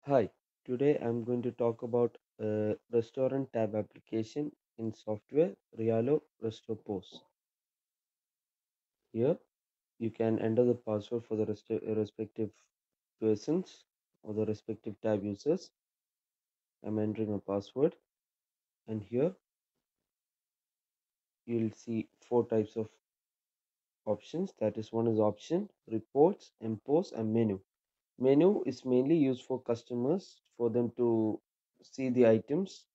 Hi, today I'm going to talk about a restaurant tab application in software Riyalo Restopos. Here you can enter the password for the respective persons or the respective tab users. I'm entering a password, and here you'll see four types of options. That is, one is option, reports, impose, and menu. Menu is mainly used for customers for them to see the items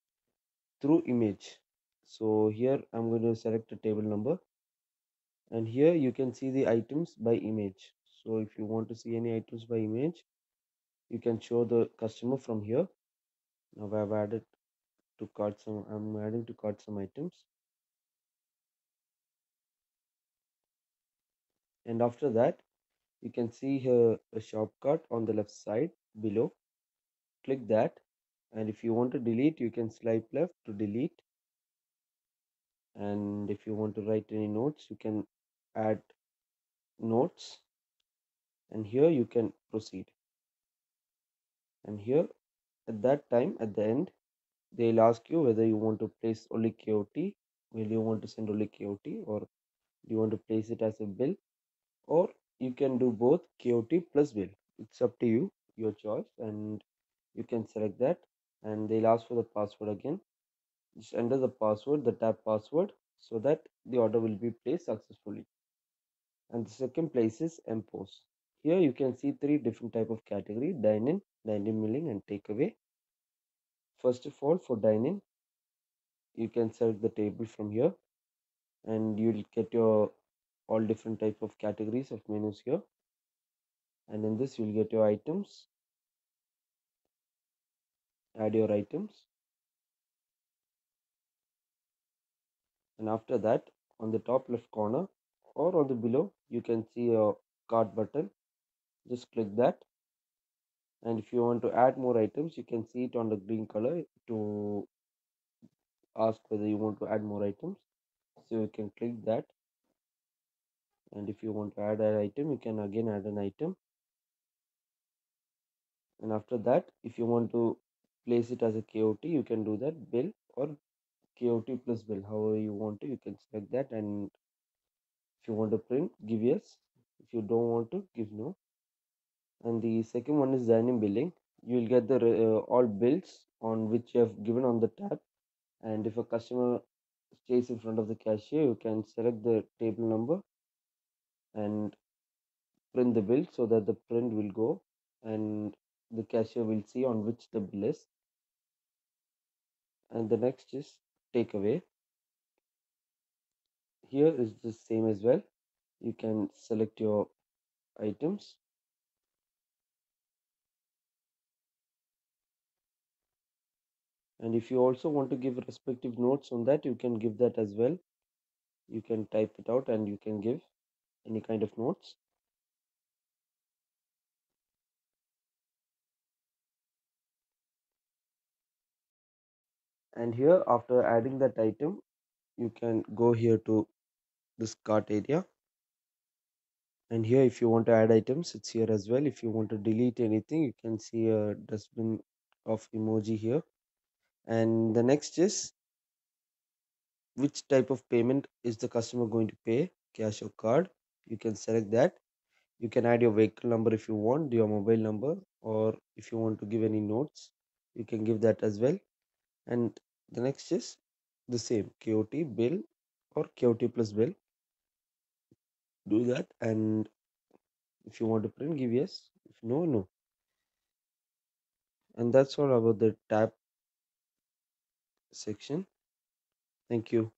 through image. So here I'm going to select a table number, and here you can see the items by image. So if you want to see any items by image, you can show the customer from here. Now I've added to cart some, I'm adding to cart some items, and after that you can see here a shop cart on the left side below. Click that, and if you want to delete, you can swipe left to delete. And if you want to write any notes, you can add notes, and here you can proceed. And here at that time, at the end, they'll ask you whether you want to place only KOT, will you want to send only KOT, or do you want to place it as a bill, or you can do both KOT plus bill. It's up to you, your choice, and you can select that. And they'll ask for the password again. Just enter the password, the tab password, so that the order will be placed successfully. And the second place is MPOS. Here you can see three different type of category: dine-in milling, and takeaway. First of all, for dine-in, you can select the table from here, and you'll get your all different type of categories of menus here. And in this you'll get your items, add your items, and after that, on the top left corner or on the below, you can see a cart button. Just click that, and if you want to add more items, you can see it on the green color to ask whether you want to add more items. So you can click that, and if you want to add an item, you can again add an item. And after that, if you want to place it as a KOT, you can do that, bill or KOT plus bill, however you want to. You can select that, and if you want to print, give yes. If you don't want to, give no. And the second one is dynamic billing. You will get the all bills on which you have given on the tab. And if a customer stays in front of the cashier, you can select the table number and print the bill, so that the print will go and the cashier will see on which the bill is. And the next is takeaway. Here is the same as well. You can select your items, and if you also want to give respective notes on that, you can give that as well. You can type it out and you can give any kind of notes. And here, after adding that item, you can go here to this cart area, and here if you want to add items, it's here as well. If you want to delete anything, you can see a dustbin of emoji here. And the next is which type of payment is the customer going to pay, cash or card. You can select that. You can add your vehicle number if you want, your mobile number, or if you want to give any notes, you can give that as well. And the next is the same, KOT bill or KOT plus bill. Do that, and if you want to print, give yes. If no, no. And that's all about the tab section. Thank you.